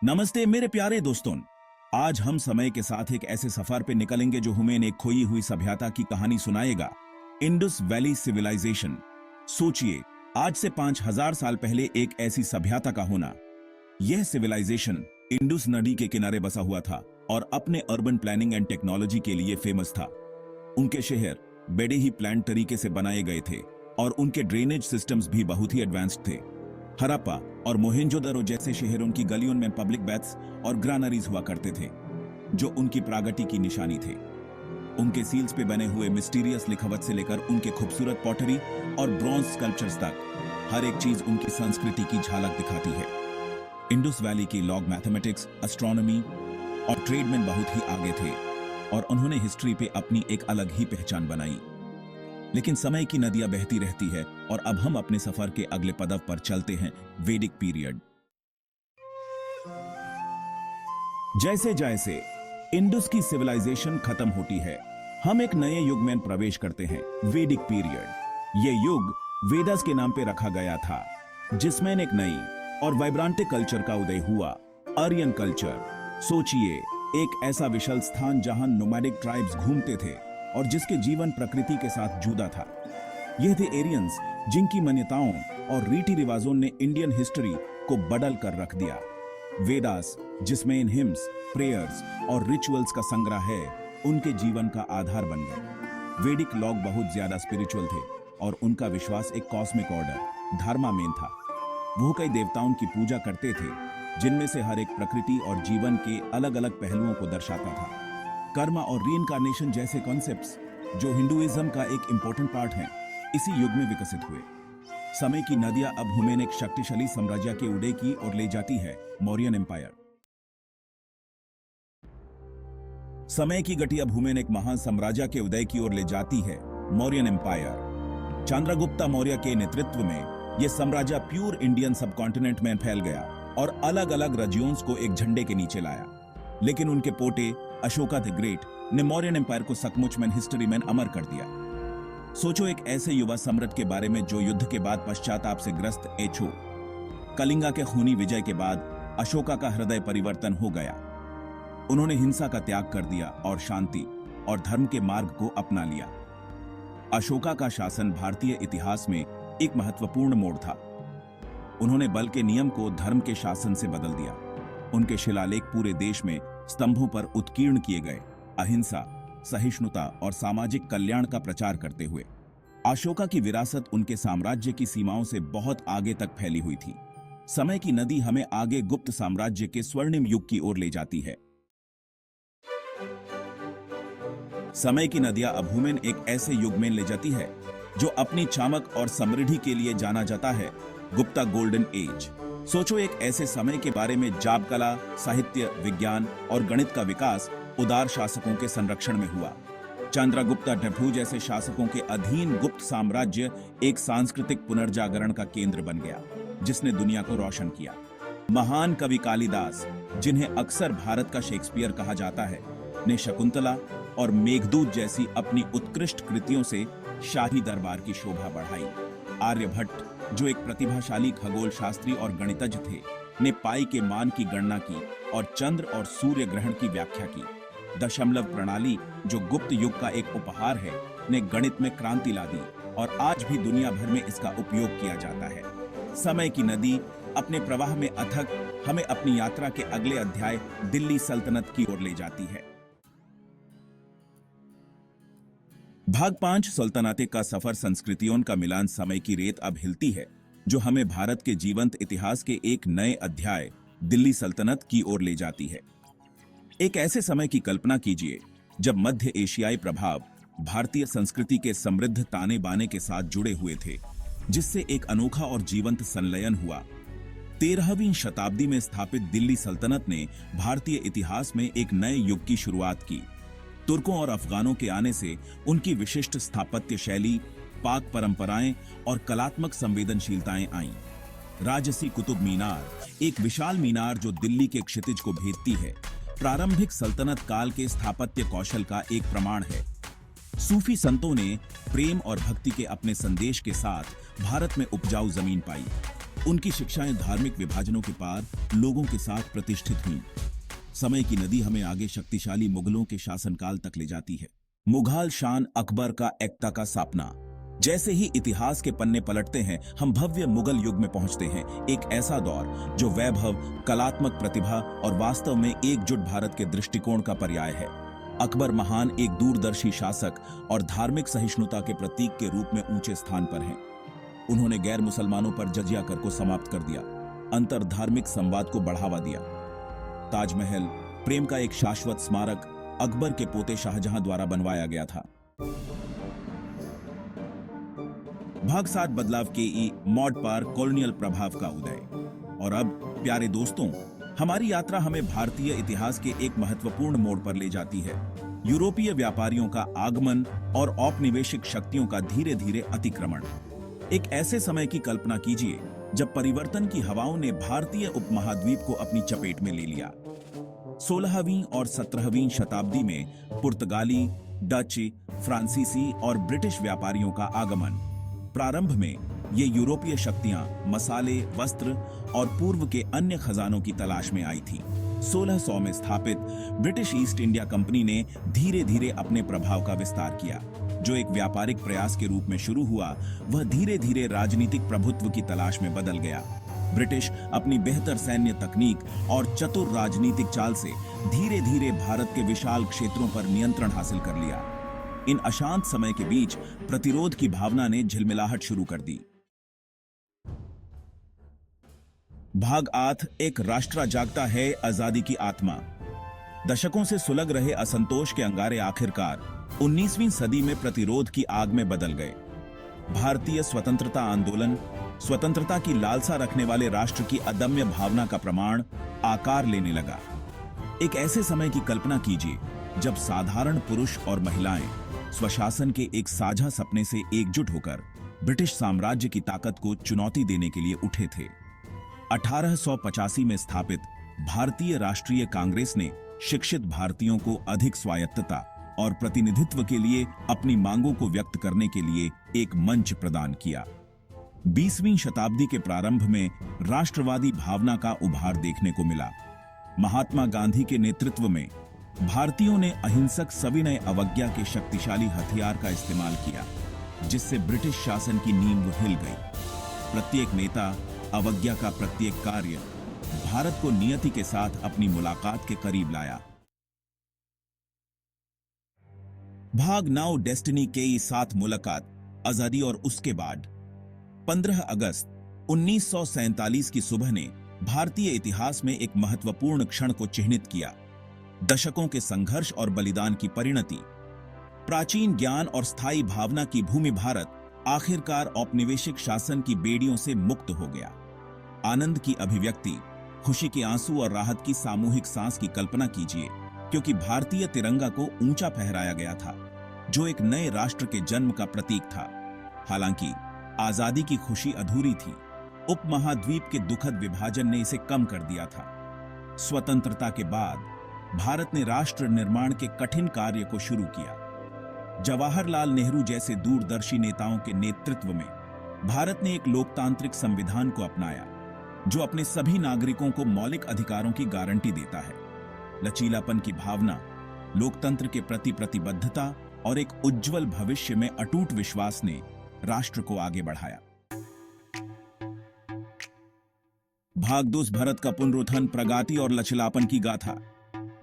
नमस्ते मेरे प्यारे दोस्तों। आज हम समय के साथ एक ऐसे सफर पे निकलेंगे जो हमें एक खोई हुई सभ्यता की कहानी सुनाएगा। Indus Valley Civilization. सोचिए, आज से 5000 साल पहले एक ऐसी सभ्यता का होना। यह सिविलाइजेशन इंडस नदी के किनारे बसा हुआ था और अपने अर्बन प्लानिंग एंड टेक्नोलॉजी के लिए फेमस था। उनके शहर बड़े ही प्लान तरीके से बनाए गए थे और उनके ड्रेनेज सिस्टम्स भी बहुत ही एडवांस्ड थे। हड़प्पा और मोहेंजोदड़ो जैसे शहरों की गलियों में पब्लिक बैथ्स और ग्रानरीज हुआ करते थे, जो उनकी प्रगति की निशानी थे। उनके सील्स पे बने हुए मिस्टीरियस लिखावट से लेकर उनके खूबसूरत पॉटरी और ब्रॉन्ज स्कल्पचर्स तक, हर एक चीज उनकी संस्कृति की झलक दिखाती है। इंडस वैली के लोग मैथमेटिक्स, एस्ट्रोनॉमी और ट्रेड में बहुत ही आगे थे और उन्होंने हिस्ट्री पे अपनी एक अलग ही पहचान बनाई। लेकिन समय की नदियां बहती रहती है और अब हम अपने सफर के अगले पड़ाव पर चलते हैं, वैदिक पीरियड। जैसे जैसे इंडस की सिविलाइजेशन खत्म होती है, हम एक नए युग में प्रवेश करते हैं, वैदिक पीरियड। यह युग वेदास के नाम पे रखा गया था, जिसमें एक नई और वाइब्रेंट कल्चर का उदय हुआ, आर्यन कल्चर। सोचिए, एक ऐसा विशाल स्थान जहां नोमैडिक ट्राइब्स घूमते थे और जिसके जीवन प्रकृति के साथ जुड़ा था। यह थे एरियंस, जिनकी मान्यताओं और रीति रिवाजों ने इंडियन हिस्ट्री को बदल कर रख दिया। वेदास, जिसमें इन हिम्स, प्रेयर्स और रिचुअल्स का संग्रह है, उनके जीवन का आधार बन गए। वैदिक लोग बहुत ज्यादा स्पिरिचुअल थे और उनका विश्वास एक कॉस्मिक ऑर्डर, धर्मा में था। वो कई देवताओं की पूजा करते थे, जिनमें से हर एक प्रकृति और जीवन के अलग अलग पहलुओं को दर्शाता था। कर्मा और रीइंकार्नेशन जैसे कॉन्सेप्ट्स, जो हिंदुइज्म का एक इंपॉर्टेंट पार्ट हैं, इसी युग में विकसित हुए। समय की नदियां अब हमें एक शक्तिशाली साम्राज्य के उदय की ओर ले जाती है, मौर्यन एम्पायर। समय की गति अब हमें एक महान साम्राज्य के उदय की ओर ले जाती है, मौर्यन एम्पायर। चंद्रगुप्त मौर्य के नेतृत्व में यह साम्राज्य प्यूर इंडियन सबकॉन्टिनेंट में फैल गया और अलग अलग राज्यों को एक झंडे के नीचे लाया। लेकिन उनके पोते अशोका द ग्रेट ने मौर्यन एम्पायर को सचमुच में हिस्ट्री में अमर कर दिया। सोचो, एक ऐसे युवा सम्राट के बारे में जो युद्ध के बाद पश्चाताप से ग्रस्त एछो। कलिंगा के खूनी विजय के बाद अशोका का हृदय परिवर्तन हो गया। उन्होंने हिंसा का त्याग कर दिया और शांति और धर्म के मार्ग को अपना लिया। अशोका का शासन भारतीय इतिहास में एक महत्वपूर्ण मोड़ था। उन्होंने बल के नियम को धर्म के शासन से बदल दिया। उनके शिलालेख पूरे देश में स्तंभों पर उत्कीर्ण किए गए, अहिंसा, सहिष्णुता और सामाजिक कल्याण का प्रचार करते हुए। अशोका की विरासत उनके साम्राज्य की सीमाओं से बहुत आगे तक फैली हुई थी। समय की नदी हमें आगे गुप्त साम्राज्य के स्वर्णिम युग की ओर ले जाती है। समय की नदियां अब हमें एक ऐसे युग में ले जाती है जो अपनी चमक और समृद्धि के लिए जाना जाता है, गुप्ता गोल्डन एज। सोचो, एक ऐसे समय के बारे में जब कला, साहित्य, विज्ञान और गणित का विकास उदार शासकों के संरक्षण में हुआ। चंद्रगुप्त मौर्य जैसे शासकों के अधीन गुप्त साम्राज्य एक सांस्कृतिक पुनर्जागरण का केंद्र बन गया, जिसने दुनिया को रोशन किया। महान कवि कालिदास, जिन्हें अक्सर भारत का शेक्सपियर कहा जाता है, ने शकुंतला और मेघदूत जैसी अपनी उत्कृष्ट कृतियों से शाही दरबार की शोभा बढ़ाई। आर्यभट्ट, जो एक प्रतिभाशाली खगोल शास्त्री और गणितज्ञ थे, ने पाई के मान की गणना की और चंद्र और सूर्य ग्रहण की व्याख्या की। दशमलव प्रणाली, जो गुप्त युग का एक उपहार है, ने गणित में क्रांति ला दी और आज भी दुनिया भर में इसका उपयोग किया जाता है। समय की नदी अपने प्रवाह में अथक हमें अपनी यात्रा के अगले अध्याय, दिल्ली सल्तनत की ओर ले जाती है। भाग 5, सल्तनतें का सफर, संस्कृतियों का मिलान। समय की रेत अब हिलती है, जो हमें भारत के जीवंत इतिहास के एक नए अध्याय, दिल्ली सल्तनत की ओर ले जाती है। एक ऐसे समय की कल्पना कीजिए जब मध्य एशियाई प्रभाव भारतीय संस्कृति के समृद्ध ताने बाने के साथ जुड़े हुए थे, जिससे एक अनोखा और जीवंत संलयन हुआ। 13वीं शताब्दी में स्थापित दिल्ली सल्तनत ने भारतीय इतिहास में एक नए युग की शुरुआत की। तुर्कों और अफगानों के आने से उनकी विशिष्ट स्थापत्य शैली, पाक परंपराएं और कलात्मक संवेदनशीलताएं आईं। राजसी कुतुब मीनार, एक विशाल मीनार जो दिल्ली के क्षितिज को भेदती है, प्रारंभिक सल्तनत काल के स्थापत्य कौशल का एक प्रमाण है। सूफी संतों ने प्रेम और भक्ति के अपने संदेश के साथ भारत में उपजाऊ जमीन पाई। उनकी शिक्षाएं धार्मिक विभाजनों के पार लोगों के साथ प्रतिष्ठित हुईं। समय की नदी हमें आगे शक्तिशाली मुगलों के शासनकाल तक ले जाती है। मुघल शान अकबर का एकता का सपना। जैसे ही इतिहास के पन्ने पलटते हैं, हम भव्य मुगल युग में पहुंचते हैं। एक ऐसा दौर जो वैभव, कलात्मक प्रतिभा और वास्तव में एकजुट भारत के दृष्टिकोण का पर्याय है। अकबर महान एक दूरदर्शी शासक और धार्मिक सहिष्णुता के प्रतीक के रूप में ऊंचे स्थान पर हैं। उन्होंने गैर मुसलमानों पर जजिया कर को समाप्त कर दिया, अंतर धार्मिक संवाद को बढ़ावा दिया। ताजमहल, प्रेम का एक शाश्वत स्मारक, अकबर के पोते शाहजहां द्वारा बनवाया गया था। भाग 7 बदलाव के मॉड पर कॉलोनियल प्रभाव का उदय। और अब प्यारे दोस्तों, हमारी यात्रा हमें भारतीय इतिहास के एक महत्वपूर्ण मोड़ पर ले जाती है। यूरोपीय व्यापारियों का आगमन और औपनिवेशिक शक्तियों का धीरे धीरे अतिक्रमण। एक ऐसे समय की कल्पना कीजिए जब परिवर्तन की हवाओं ने भारतीय उपमहाद्वीप को अपनी चपेट में ले लिया। 16वीं और 17वीं शताब्दी में पुर्तगाली, डच, फ्रांसीसी और ब्रिटिश व्यापारियों का आगमन। प्रारंभ में ये यूरोपीय शक्तियां मसाले, वस्त्र और पूर्व के अन्य खजानों की तलाश में आई थी। 1600 में स्थापित ब्रिटिश ईस्ट इंडिया कंपनी ने धीरे धीरे अपने प्रभाव का विस्तार किया। जो एक व्यापारिक प्रयास के रूप में शुरू हुआ, वह धीरे धीरे राजनीतिक प्रभुत्व की तलाश में बदल गया। ब्रिटिश अपनी बेहतर सैन्य तकनीक और चतुर राजनीतिक चाल से धीरे धीरे भारत के विशाल क्षेत्रों पर नियंत्रण हासिल कर लिया। इन अशांत समय के बीच प्रतिरोध की भावना ने झिलमिलाहट शुरू कर दी। भाग 8, एक राष्ट्र जागता है, आजादी की आत्मा। दशकों से सुलग रहे असंतोष के अंगारे आखिरकार 19वीं सदी में प्रतिरोध की आग में बदल गए। भारतीय स्वतंत्रता आंदोलन, स्वतंत्रता की लालसा रखने वाले राष्ट्र की अदम्य भावना का प्रमाण आकार लेने लगा। एक ऐसे समय की कल्पना कीजिए जब साधारण पुरुष और महिलाएं स्वशासन के एक साझा सपने से एकजुट होकर ब्रिटिश साम्राज्य की ताकत को चुनौती देने के लिए उठे थे। 1885 में स्थापित भारतीय राष्ट्रीय कांग्रेस ने शिक्षित भारतीयों को अधिक स्वायत्तता और प्रतिनिधित्व के लिए अपनी मांगों को व्यक्त करने के लिए एक मंच प्रदान किया। 20वीं शताब्दी के प्रारंभ में राष्ट्रवादी भावना का उभार देखने को मिला। महात्मा गांधी के नेतृत्व में भारतीयों ने अहिंसक सविनय अवज्ञा के शक्तिशाली हथियार का इस्तेमाल किया, जिससे ब्रिटिश शासन की नींव हिल गई। प्रत्येक नेता, अवज्ञा का प्रत्येक कार्य भारत को नियति के साथ अपनी मुलाकात के करीब लाया। भाग 9, डेस्टिनी के 7 मुलाकात, आजादी और उसके बाद। 15 अगस्त 1947 की सुबह ने भारतीय इतिहास में एक महत्वपूर्ण क्षण को चिह्नित किया। दशकों के संघर्ष और बलिदान की परिणति। प्राचीन ज्ञान और स्थायी भावना की भूमि भारत आखिरकार औपनिवेशिक शासन की बेड़ियों से मुक्त हो गया। आनंद की अभिव्यक्ति, खुशी के आंसू और राहत की सामूहिक सांस की कल्पना कीजिए, क्योंकि भारतीय तिरंगा को ऊंचा फहराया गया था, जो एक नए राष्ट्र के जन्म का प्रतीक था। हालांकि आजादी की खुशी अधूरी थी। उपमहाद्वीप के दुखद विभाजन ने इसे कम कर दिया था। स्वतंत्रता के बाद भारत ने राष्ट्र निर्माण के कठिन कार्य को शुरू किया। जवाहरलाल नेहरू जैसे दूरदर्शी नेताओं के नेतृत्व में भारत ने एक लोकतांत्रिक संविधान को अपनाया, जो अपने सभी नागरिकों को मौलिक अधिकारों की गारंटी देता है। लचीलापन की भावना, लोकतंत्र के प्रति प्रतिबद्धता और एक उज्जवल भविष्य में अटूट विश्वास ने राष्ट्र को आगे बढ़ाया। भाग 2, भारत का पुनरुत्थान, प्रगति और लचीलापन की गाथा।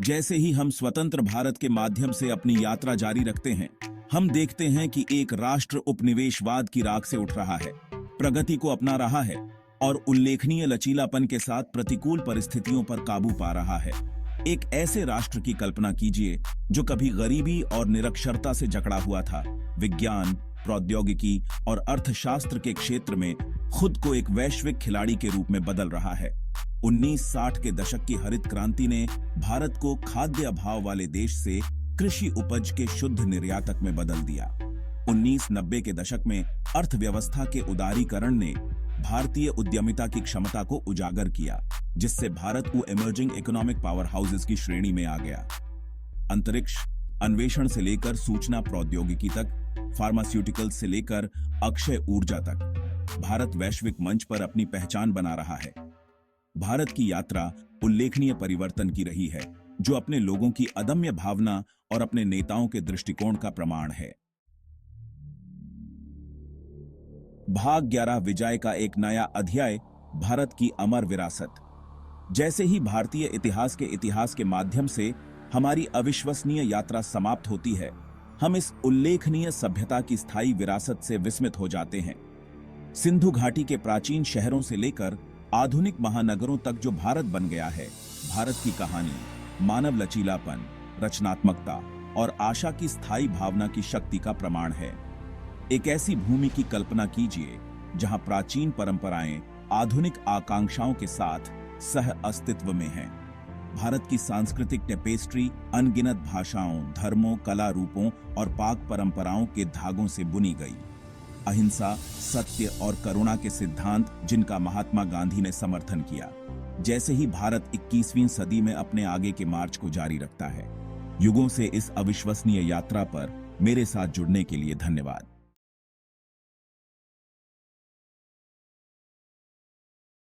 जैसे ही हम स्वतंत्र भारत के माध्यम से अपनी यात्रा जारी रखते हैं, हम देखते हैं कि एक राष्ट्र उपनिवेशवाद की राख से उठ रहा है, प्रगति को अपना रहा है और उल्लेखनीय लचीलापन के साथ प्रतिकूल परिस्थितियों पर काबू पा रहा है। एक ऐसे राष्ट्र की कल्पना कीजिए जो कभी गरीबी और निरक्षरता से जकड़ा हुआ था, विज्ञान, प्रौद्योगिकी और अर्थशास्त्र के क्षेत्र में खुद को एक वैश्विक खिलाड़ी के रूप में बदल रहा है। 1960 के दशक की हरित क्रांति ने भारत को खाद्य अभाव वाले देश से कृषि उपज के शुद्ध निर्यातक में बदल दिया। 1990 के दशक में अर्थव्यवस्था के उदारीकरण ने भारतीय उद्यमिता की क्षमता को उजागर किया, जिससे भारत को इमर्जिंग इकोनॉमिक पावर हाउसेस की श्रेणी में आ गया। अंतरिक्ष अन्वेषण से लेकर सूचना प्रौद्योगिकी तक, फार्मास्यूटिकल्स से लेकर अक्षय ऊर्जा तक, भारत वैश्विक मंच पर अपनी पहचान बना रहा है। भारत की यात्रा उल्लेखनीय परिवर्तन की रही है, जो अपने लोगों की अदम्य भावना और अपने नेताओं के दृष्टिकोण का प्रमाण है। भाग 11 विजय का एक नया अध्याय, भारत की अमर विरासत। जैसे ही भारतीय इतिहास के माध्यम से हमारी अविश्वसनीय यात्रा समाप्त होती है, हम इस उल्लेखनीय सभ्यता की स्थायी विरासत से विस्मित हो जाते हैं। सिंधु घाटी के प्राचीन शहरों से लेकर आधुनिक महानगरों तक जो भारत बन गया है, भारत की कहानी मानव लचीलापन, रचनात्मकता और आशा की स्थायी भावना की शक्ति का प्रमाण है। एक ऐसी भूमि की कल्पना कीजिए जहां प्राचीन परंपराएं आधुनिक आकांक्षाओं के साथ सह अस्तित्व में हैं। भारत की सांस्कृतिक टेपेस्ट्री अनगिनत भाषाओं, धर्मों, कला रूपों और पाक परंपराओं के धागों से बुनी गई। अहिंसा, सत्य और करुणा के सिद्धांत जिनका महात्मा गांधी ने समर्थन किया। जैसे ही भारत 21वीं सदी में अपने आगे के मार्च को जारी रखता है। युगों से इस अविश्वसनीय यात्रा पर मेरे साथ जुड़ने के लिए धन्यवाद।